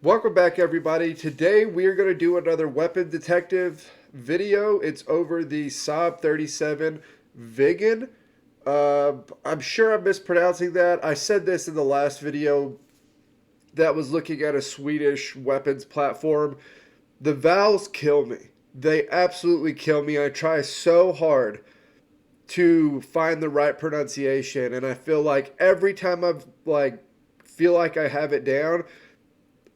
Welcome back, everybody. Today we are going to do another weapon detective video. It's over the Saab 37 Viggen. I'm sure I'm mispronouncing that. I said this in the last video that was looking at a Swedish weapons platform. The vowels kill me. They absolutely kill me. I try so hard to find the right pronunciation, and I feel like every time I've feel like I have it down,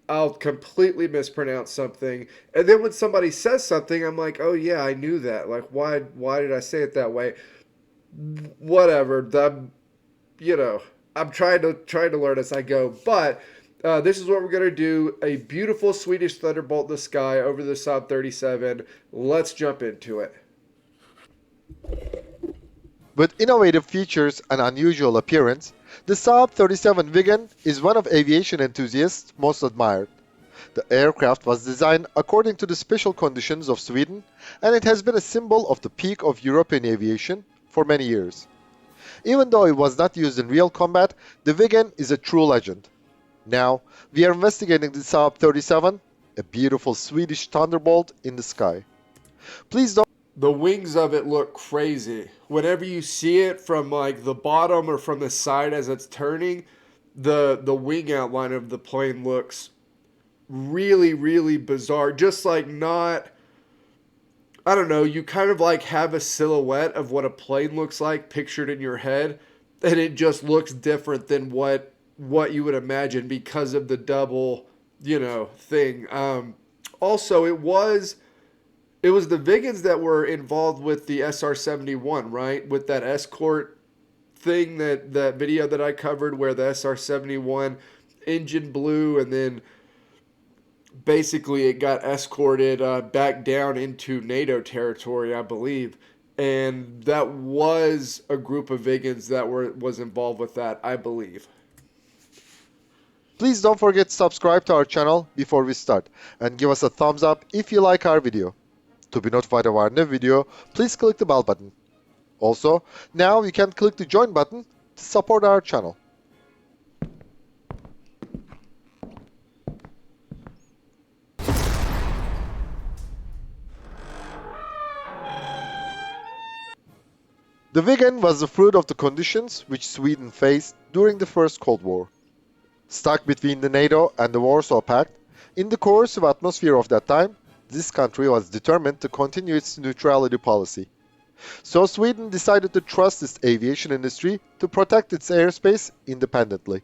I'll completely mispronounce something. And then when somebody says something, I'm like, "Oh yeah, I knew that. Like why did I say it that way?" Whatever. You know, I'm trying to learn as I go. But this is what we're gonna do: a beautiful Swedish Thunderbolt in the sky over the Saab 37. Let's jump into it. With innovative features and unusual appearance, the Saab 37 Viggen is one of aviation enthusiasts' most admired. The aircraft was designed according to the special conditions of Sweden, and it has been a symbol of the peak of European aviation for many years. Even though it was not used in real combat, the Viggen is a true legend. Now, we are investigating the Saab 37, a beautiful Swedish Thunderbolt in the sky. Please don't The wings of it look crazy. Whenever you see it from like the bottom or from the side as it's turning, the wing outline of the plane looks really bizarre. Just like not, I don't know, you kind of like have a silhouette of what a plane looks like pictured in your head, and it just looks different than what you would imagine because of the double, thing. Also, it was the Viggens that were involved with the SR-71, right? With that escort thing, that video that I covered where the SR-71 engine blew, and then basically it got escorted back down into NATO territory, I believe. And that was a group of Viggens that was involved with that, I believe. Please don't forget to subscribe to our channel before we start and give us a thumbs up if you like our video. To be notified of our new video, please click the bell button. Also, now you can click the join button to support our channel. The Viggen was the fruit of the conditions which Sweden faced during the First Cold War. Stuck between the NATO and the Warsaw Pact, in the coercive atmosphere of that time, this country was determined to continue its neutrality policy. So Sweden decided to trust its aviation industry to protect its airspace independently.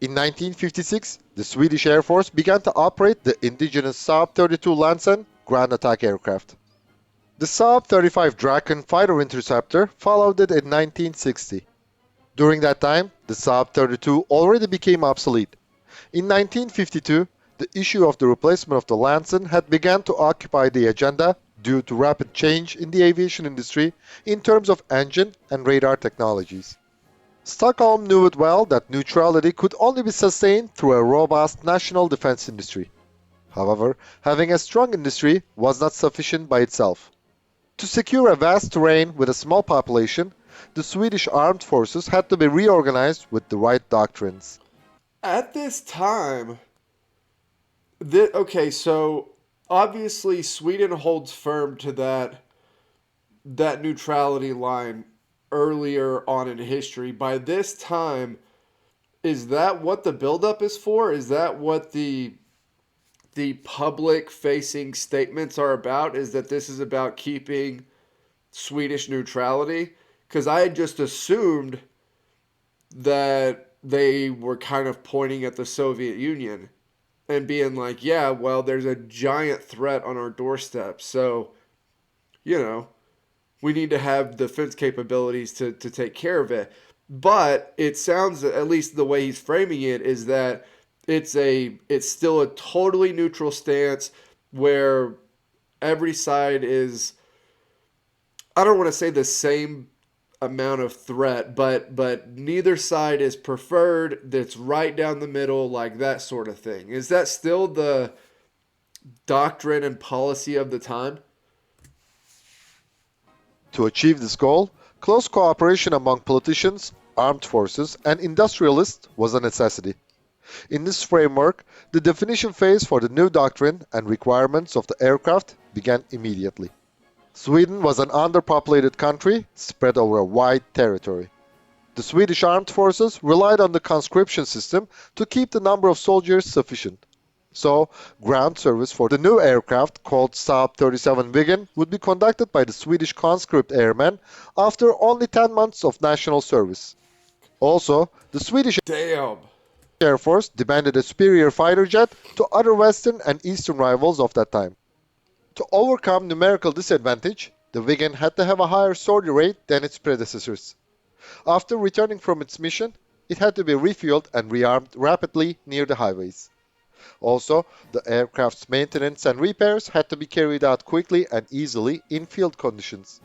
In 1956, the Swedish Air Force began to operate the indigenous Saab 32 Lansen ground attack aircraft. The Saab 35 Draken fighter interceptor followed it in 1960. During that time, the Saab 32 already became obsolete. In 1952, the issue of the replacement of the Lansen had begun to occupy the agenda due to rapid change in the aviation industry in terms of engine and radar technologies. Stockholm knew it well that neutrality could only be sustained through a robust national defense industry. However, having a strong industry was not sufficient by itself. To secure a vast terrain with a small population, the Swedish armed forces had to be reorganized with the right doctrines. At this time, okay, so obviously Sweden holds firm to that neutrality line earlier on in history. By this time, is that what the buildup is for? Is that what the public facing statements are about? Is that this is about keeping Swedish neutrality? Because I had just assumed that they were kind of pointing at the Soviet Union and being like, yeah, well, there's a giant threat on our doorstep. So, you know, we need to have defense capabilities to take care of it. But it sounds, at least the way he's framing it, is that it's still a totally neutral stance where every side is, I don't want to say the same amount of threat, but neither side is preferred. That's right down the middle, like that sort of thing. Is that still the doctrine and policy of the time? To achieve this goal, close cooperation among politicians, armed forces, and industrialists was a necessity. In this framework, the definition phase for the new doctrine and requirements of the aircraft began immediately. Sweden was an underpopulated country spread over a wide territory. The Swedish armed forces relied on the conscription system to keep the number of soldiers sufficient. So, ground service for the new aircraft called Saab 37 Viggen would be conducted by the Swedish conscript airmen after only 10 months of national service. Also, the Swedish Damn. Air Force demanded a superior fighter jet to other Western and Eastern rivals of that time. To overcome numerical disadvantage, the Viggen had to have a higher sortie rate than its predecessors. After returning from its mission, it had to be refueled and rearmed rapidly near the highways. Also, the aircraft's maintenance and repairs had to be carried out quickly and easily in field conditions.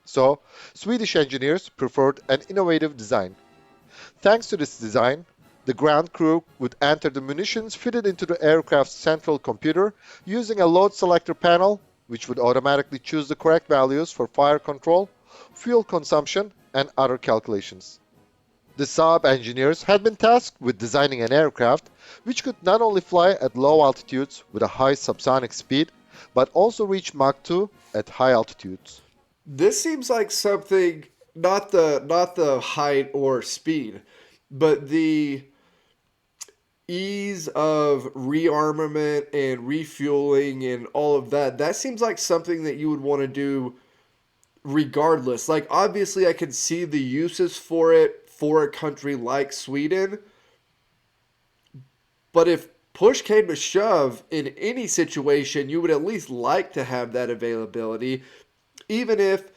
So, Swedish engineers preferred an innovative design. Thanks to this design, the ground crew would enter the munitions fitted into the aircraft's central computer using a load selector panel, which would automatically choose the correct values for fire control, fuel consumption, and other calculations. The Saab engineers had been tasked with designing an aircraft which could not only fly at low altitudes with a high subsonic speed, but also reach Mach 2 at high altitudes. This seems like something not the height or speed, but the ease of rearmament and refueling and all of that. That seems like something that you would want to do regardless. Like obviously I can see the uses for it for a country like Sweden, but if push came to shove in any situation, you would at least like to have that availability, even if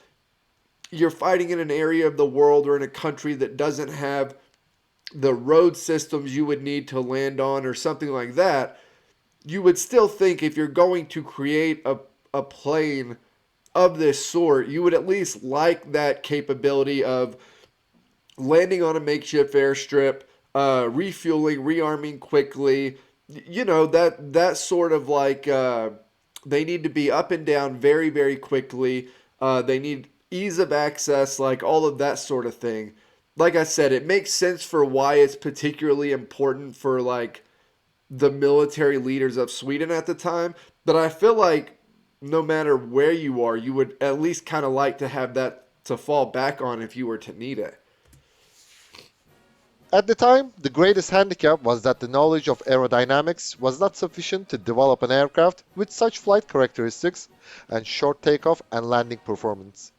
you're fighting in an area of the world or in a country that doesn't have the road systems you would need to land on or something like that. You would still think if you're going to create a plane of this sort, you would at least like that capability of landing on a makeshift airstrip, refueling, rearming quickly. You know, that sort of like they need to be up and down very, very quickly. They need ease of access, like all of that sort of thing. Like I said, it makes sense for why it's particularly important for like the military leaders of Sweden at the time. But I feel like no matter where you are, you would at least kind of like to have that to fall back on if you were to need it. At the time, the greatest handicap was that the knowledge of aerodynamics was not sufficient to develop an aircraft with such flight characteristics and short takeoff and landing performance.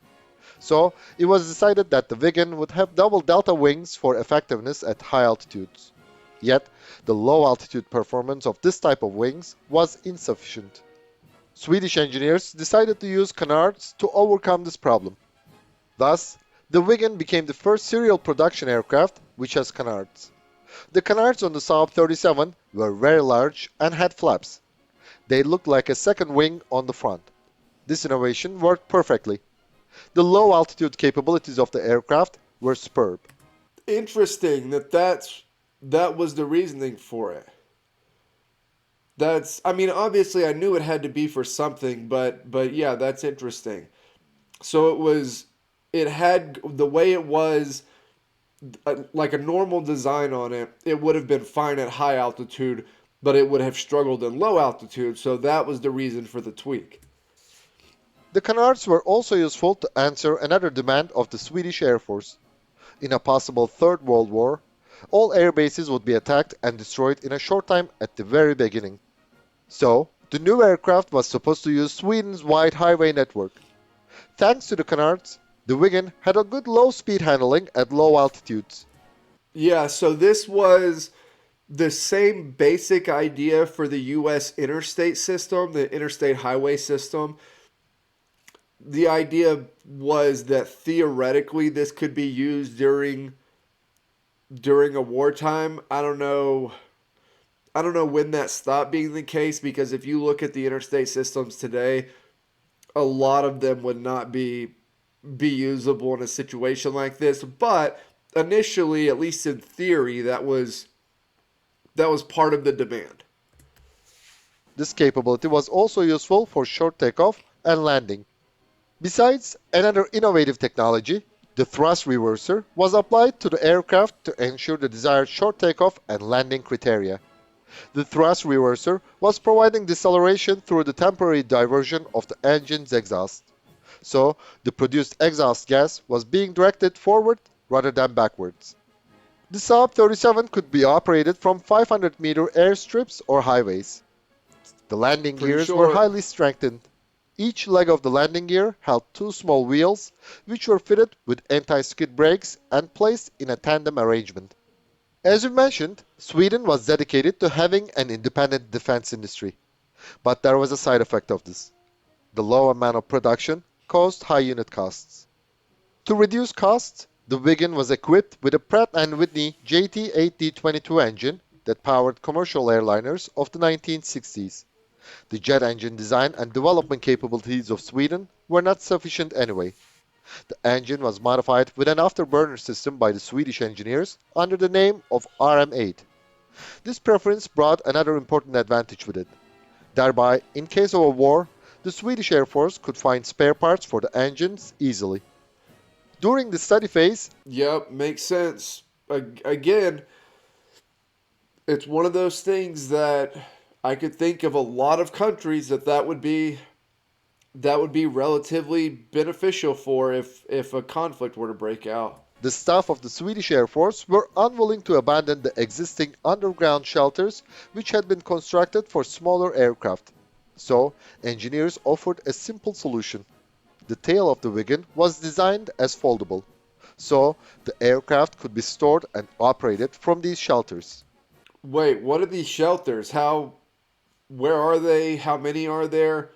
So, it was decided that the Viggen would have double delta wings for effectiveness at high altitudes. Yet, the low altitude performance of this type of wings was insufficient. Swedish engineers decided to use canards to overcome this problem. Thus, the Viggen became the first serial production aircraft which has canards. The canards on the Saab 37 were very large and had flaps. They looked like a second wing on the front. This innovation worked perfectly. The low altitude capabilities of the aircraft were superb. Interesting that was the reasoning for it. I mean, obviously I knew it had to be for something, but yeah, that's interesting. So it had the way it was like a normal design on it. It would have been fine at high altitude, but it would have struggled in low altitude. So that was the reason for the tweak. The canards were also useful to answer another demand of the Swedish Air Force. In a possible Third World War, all air bases would be attacked and destroyed in a short time at the very beginning. So, the new aircraft was supposed to use Sweden's wide highway network. Thanks to the canards, the Viggen had a good low-speed handling at low altitudes. Yeah, so this was the same basic idea for the US interstate system, the interstate highway system. The idea was that theoretically this could be used during a wartime. I don't know when that stopped being the case because if you look at the interstate systems today, a lot of them would not be usable in a situation like this. But initially, at least in theory, that was part of the demand. This capability was also useful for short takeoff and landing. Besides, another innovative technology, The thrust reverser was applied to the aircraft to ensure the desired short takeoff and landing criteria. The thrust reverser was providing deceleration through the temporary diversion of the engine's exhaust. So, the produced exhaust gas was being directed forward rather than backwards. The Saab 37 could be operated from 500-meter airstrips or highways. The landing Pretty gears were short. highly strengthened. Each leg of the landing gear held two small wheels, which were fitted with anti-skid brakes and placed in a tandem arrangement. As we mentioned, Sweden was dedicated to having an independent defense industry. But there was a side effect of this. The low amount of production caused high unit costs. To reduce costs, the Viggen was equipped with a Pratt & Whitney JT8D22 engine that powered commercial airliners of the 1960s. The jet engine design and development capabilities of Sweden were not sufficient anyway. The engine was modified with an afterburner system by the Swedish engineers under the name of RM8. This preference brought another important advantage with it. Thereby, in case of a war, the Swedish Air Force could find spare parts for the engines easily. During the study phase, Yep, makes sense. Again, it's one of those things that I could think of a lot of countries that would be relatively beneficial for if a conflict were to break out. the staff of the Swedish Air Force were unwilling to abandon the existing underground shelters which had been constructed for smaller aircraft. So, engineers offered a simple solution. The tail of the Viggen was designed as foldable, so the aircraft could be stored and operated from these shelters. Wait, what are these shelters? Where are they? How many are there?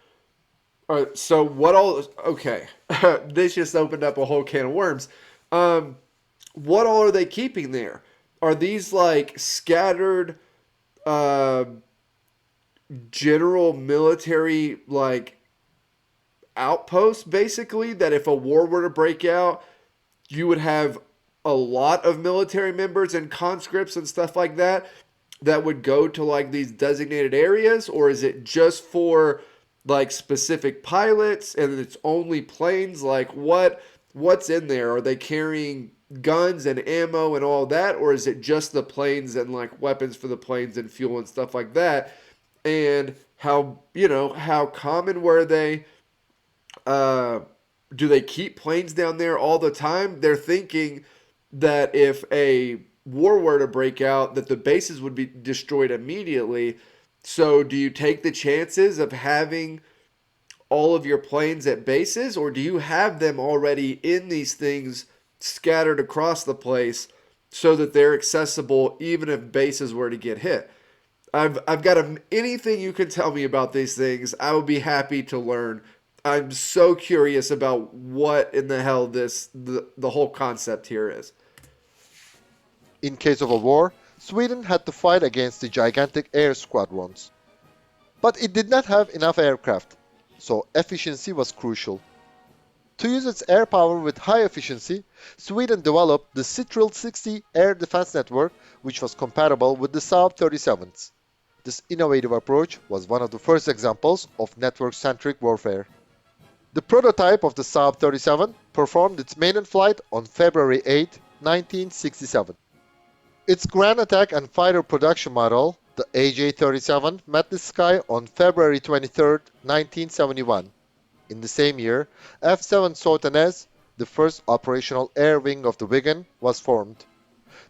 So what all? Okay, this just opened up a whole can of worms. Um, what all are they keeping there? Are these like scattered uh, general military like outposts, basically? That if a war were to break out, you would have a lot of military members and conscripts and stuff like that would go to like these designated areas, or is it just for like specific pilots and it's only planes? Like what's in there? Are they carrying guns and ammo and all that, or is it just the planes and like weapons for the planes and fuel and stuff like that? And how common were they? uh, do they keep planes down there all the time? They're thinking that if a war were to break out, that the bases would be destroyed immediately. So, do you take the chances of having all of your planes at bases, or do you have them already in these things scattered across the place so that they're accessible even if bases were to get hit? I've got anything you can tell me about these things. I would be happy to learn. I'm so curious about what in the hell the whole concept here is. In case of a war, Sweden had to fight against the gigantic air squadrons. But it did not have enough aircraft, so efficiency was crucial. To use its air power with high efficiency, Sweden developed the Citral 60 air defense network, which was compatible with the Saab 37s. This innovative approach was one of the first examples of network-centric warfare. The prototype of the Saab 37 performed its maiden flight on February 8, 1967. Its ground attack and fighter production model, the AJ-37, met the sky on February 23, 1971. In the same year, F-7 Sotenäs, the first operational air wing of the Viggen, was formed.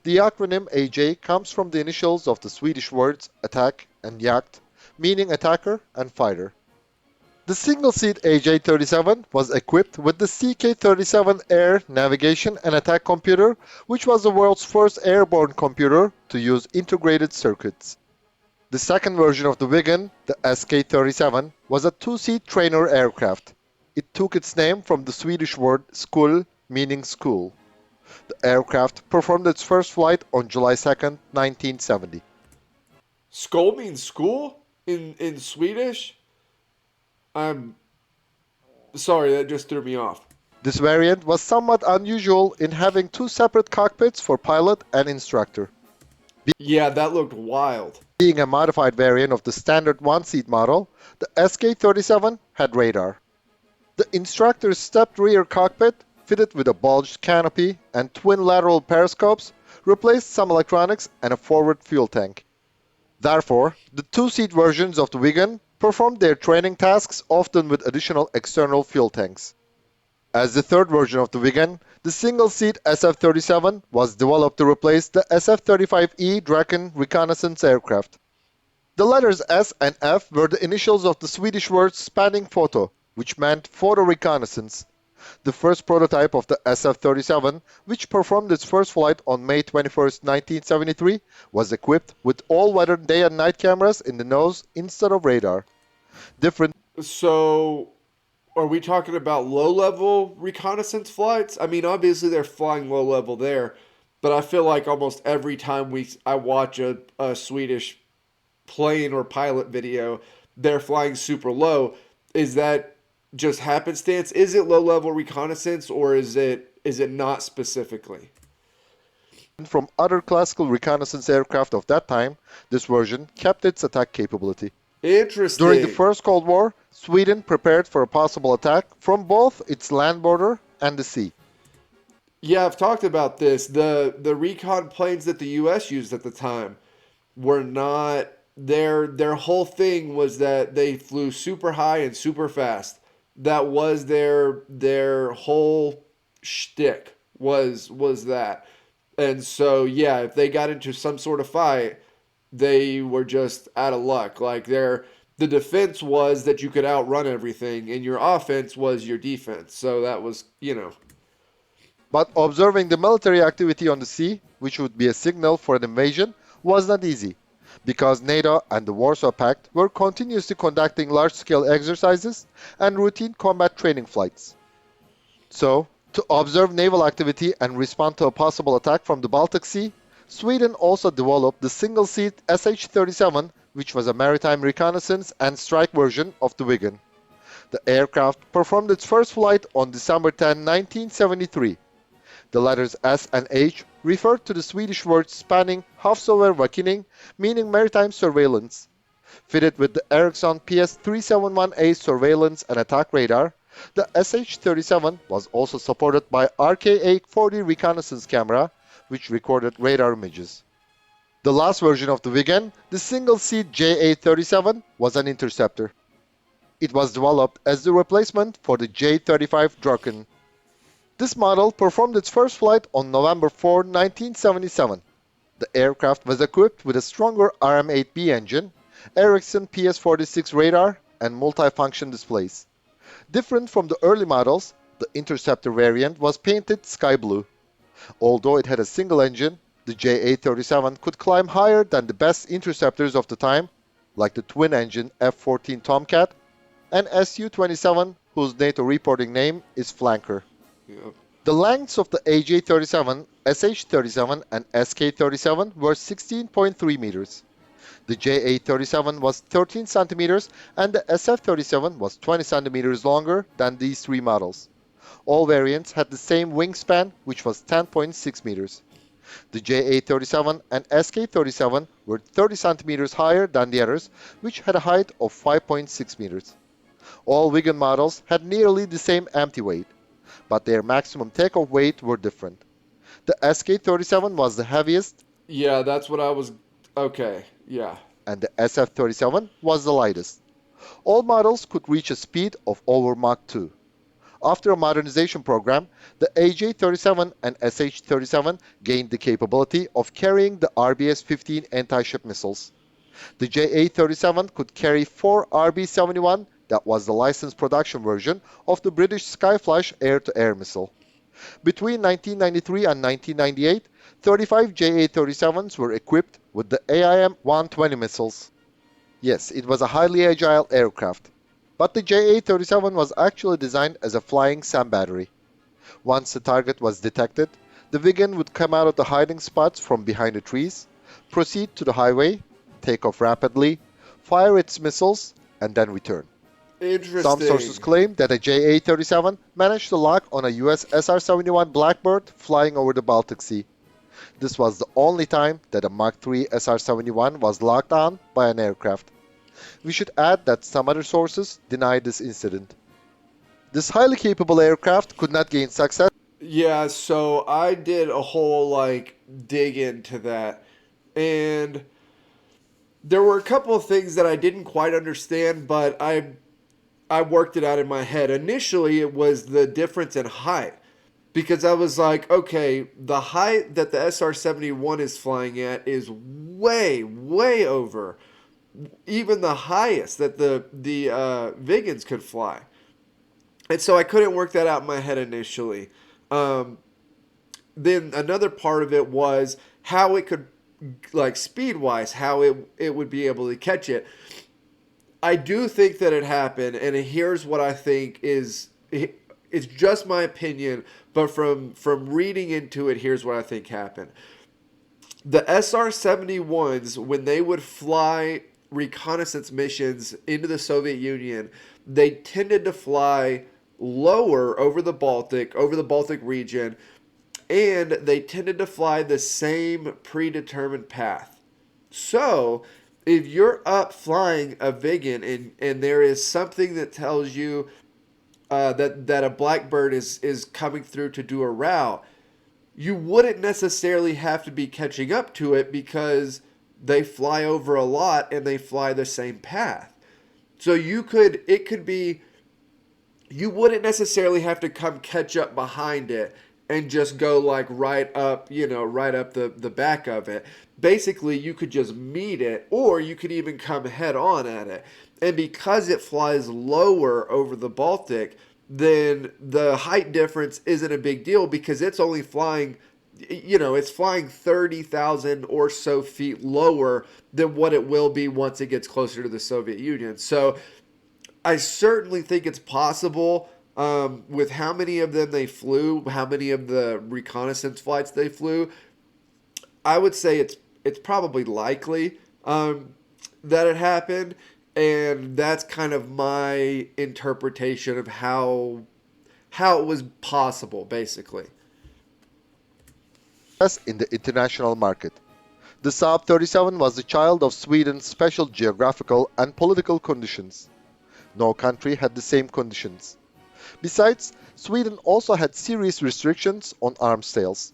The acronym AJ comes from the initials of the Swedish words attack and jakt, meaning attacker and fighter. The single-seat AJ-37 was equipped with the CK-37 Air Navigation and Attack Computer, which was the world's first airborne computer to use integrated circuits. The second version of the Viggen, the SK-37, was a two-seat trainer aircraft. It took its name from the Swedish word skol, meaning school. The aircraft performed its first flight on July 2, 1970. Skol means school in Swedish. I'm sorry, that just threw me off. This variant was somewhat unusual in having two separate cockpits for pilot and instructor. Yeah, that looked wild. Being a modified variant of the standard one-seat model, the SK-37 had radar. The instructor's stepped rear cockpit fitted with a bulged canopy and twin lateral periscopes, replaced some electronics and a forward fuel tank. Therefore, the two-seat versions of the Viggen performed their training tasks often with additional external fuel tanks. As the third version of the Viggen, the single-seat SF-37 was developed to replace the SF-35E Draken reconnaissance aircraft. The letters S and F were the initials of the Swedish words spanning photo, which meant photo reconnaissance. The first prototype of the SF-37, which performed its first flight on May 21, 1973, was equipped with all-weather day and night cameras in the nose instead of radar. Different So, are we talking about low-level reconnaissance flights? I mean, obviously they're flying low-level there, but I feel like almost every time I watch a Swedish plane or pilot video, they're flying super low. Is that just happenstance? Is it low-level reconnaissance, or is it not specifically? from other classical reconnaissance aircraft of that time, this version kept its attack capability. During the Interesting. First Cold War, Sweden prepared for a possible attack from both its land border and the sea. Yeah, I've talked about this. The recon planes that the U.S. used at the time were not their whole thing was that they flew super high and super fast. That was their whole shtick was that. And so yeah, if they got into some sort of fight, they were just out of luck. Like the defense was that you could outrun everything, and your offense was your defense. So that was, But observing the military activity on the sea, which would be a signal for an invasion, was not easy, because NATO and the Warsaw Pact were continuously conducting large-scale exercises and routine combat training flights. So, to observe naval activity and respond to a possible attack from the Baltic Sea, Sweden also developed the single-seat SH-37, which was a maritime reconnaissance and strike version of the Viggen. The aircraft performed its first flight on December 10, 1973. The letters S and H refer to the Swedish words spanning havsövervakning, meaning maritime surveillance. Fitted with the Ericsson PS-371A surveillance and attack radar, the SH-37 was also supported by RK-840 reconnaissance camera, which recorded radar images. The last version of the Viggen, the single-seat J-837, was an interceptor. It was developed as the replacement for the J-35 Draken. This model performed its first flight on November 4, 1977. The aircraft was equipped with a stronger RM-8B engine, Ericsson PS-46 radar, and multifunction displays. Different from the early models, the interceptor variant was painted sky blue. Although it had a single engine, the J-837 could climb higher than the best interceptors of the time, like the twin-engine F-14 Tomcat and Su-27, whose NATO reporting name is Flanker. Yep. The lengths of the AJ-37, SH-37, and SK-37 were 16.3 meters. The JA-37 was 13 centimeters and the SF-37 was 20 centimeters longer than these three models. All variants had the same wingspan, which was 10.6 meters. The JA-37 and SK-37 were 30 centimeters higher than the others, which had a height of 5.6 meters. All Viggen models had nearly the same empty weight, but their maximum takeoff weight were different. The SK-37 was the heaviest, Yeah, that's what I was. Okay, yeah. and the SF-37 was the lightest. All models could reach a speed of over Mach 2. After a modernization program, the AJ-37 and SH-37 gained the capability of carrying the RBS-15 anti-ship missiles. The JA-37 could carry 4 RB-71, that was the licensed production version of the British Skyflash air-to-air missile. Between 1993 and 1998, 35 JA-37s were equipped with the AIM-120 missiles. Yes, it was a highly agile aircraft. But the JA-37 was actually designed as a flying SAM battery. Once the target was detected, the Viggen would come out of the hiding spots from behind the trees, proceed to the highway, take off rapidly, fire its missiles, and then return. Some sources Interesting. claim that a JA-37 managed to lock on a US SR-71 Blackbird flying over the Baltic Sea. This was the only time that a Mach 3 SR-71 was locked on by an aircraft. We should add that some other sources deny this incident. This highly capable aircraft could not gain success Yeah, so I did a whole like dig into that. And there were a couple of things that I didn't quite understand, but I worked it out in my head. Initially, it was the difference in height because I was like, okay, the height that the SR-71 is flying at is way over even the highest that the Viggens could fly. And so I couldn't work that out in my head initially. Um, then another part of it was how it could, like speed wise, how it would be able to catch it. I do think that it happened, and here's what I think is it's just my opinion, but from reading into it, here's what I think happened. The SR-71s, when they would fly reconnaissance missions into the Soviet Union, they tended to fly lower over the Baltic region, and they tended to fly the same predetermined path. So, if you're up flying a Viggen and there is something that tells you that a blackbird is coming through to do a route, you wouldn't necessarily have to be catching up to it because they fly over a lot and they fly the same path. So it could be, you wouldn't necessarily have to come catch up behind it and just go like right up, right up the back of it. Basically, you could just meet it, or you could even come head on at it. And because it flies lower over the Baltic, then the height difference isn't a big deal because it's only flying, it's flying 30,000 or so feet lower than what it will be once it gets closer to the Soviet Union. So I certainly think it's possible, with how many of them they flew, how many of the reconnaissance flights they flew. I would say it's probably likely, that it happened, and that's kind of my interpretation of how it was possible, basically. In the international market. The Saab 37 was the child of Sweden's special geographical and political conditions. No country had the same conditions. Besides, Sweden also had serious restrictions on arms sales.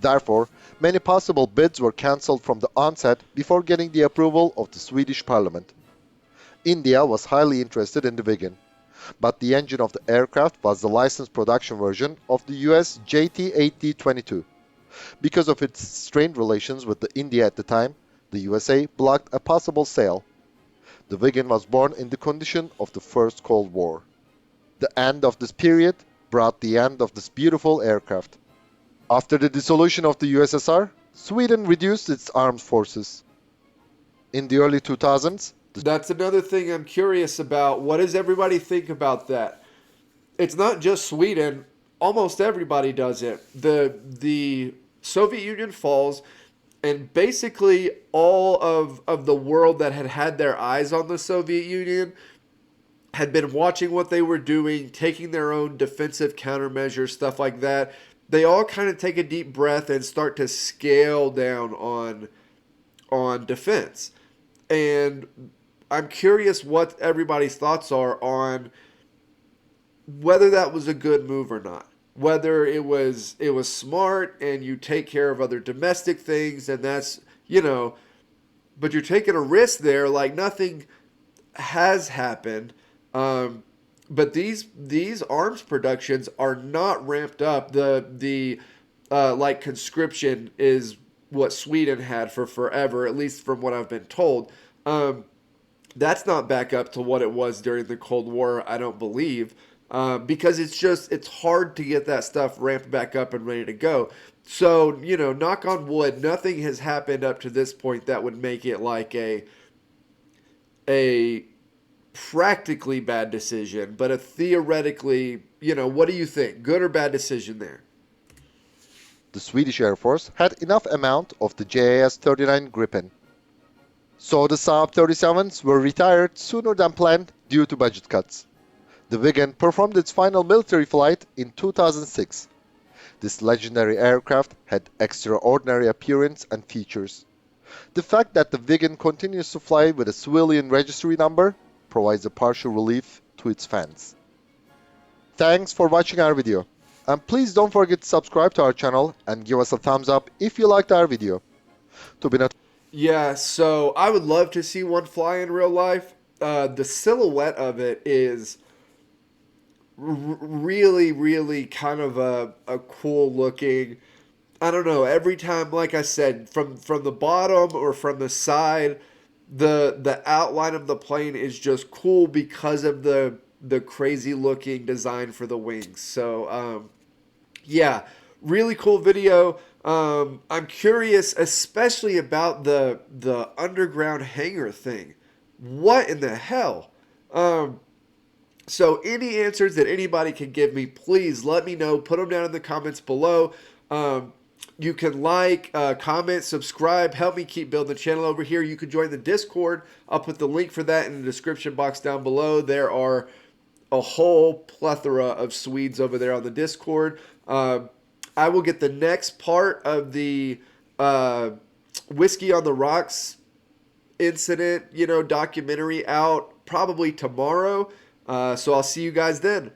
Therefore, many possible bids were cancelled from the onset before getting the approval of the Swedish parliament. India was highly interested in the Viggen, but the engine of the aircraft was the licensed production version of the US JT-8D-22. Because of its strained relations with India at the time, the USA blocked a possible sale. The Viggen was born in the condition of the First Cold War. The end of this period brought the end of this beautiful aircraft. After the dissolution of the USSR, Sweden reduced its armed forces. In the early 2000s, That's another thing I'm curious about. What does everybody think about that? It's not just Sweden. Almost everybody does it. The Soviet Union falls, and basically all of the world that had their eyes on the Soviet Union had been watching what they were doing, taking their own defensive countermeasures, stuff like that. They all kind of take a deep breath and start to scale down on defense. And I'm curious what everybody's thoughts are on whether that was a good move or not. Whether it was smart and you take care of other domestic things and that's, but you're taking a risk there like nothing has happened. But these arms productions are not ramped up. The like conscription is what Sweden had for forever, at least from what I've been told. That's not back up to what it was during the Cold War, I don't believe, because it's hard to get that stuff ramped back up and ready to go. So knock on wood, nothing has happened up to this point that would make it like a practically bad decision, but a theoretically, what do you think? Good or bad decision there? the Swedish Air Force had enough amount of the JAS-39 Gripen. So the Saab 37s were retired sooner than planned due to budget cuts. The Viggen performed its final military flight in 2006. This legendary aircraft had extraordinary appearance and features. The fact that the Viggen continues to fly with a civilian registry number provides a partial relief to its fans. Thanks for watching our video. And please don't forget to subscribe to our channel and give us a thumbs up if you liked our video. To be not Yeah, so I would love to see one fly in real life. The silhouette of it is really, really kind of a cool looking. I don't know. Every time, like I said, from the bottom or from the side, the outline of the plane is just cool because of the crazy looking design for the wings. So yeah, really cool video. I'm curious, especially about the underground hangar thing. What in the hell? Um, so any answers that anybody can give me, please let me know. Put them down in the comments below. Um, you can like, comment, subscribe, help me keep building the channel over here. You can join the Discord. I'll put the link for that in the description box down below. There are a whole plethora of Swedes over there on the Discord. I will get the next part of the uh, Whiskey on the Rocks incident, documentary out probably tomorrow. So I'll see you guys then.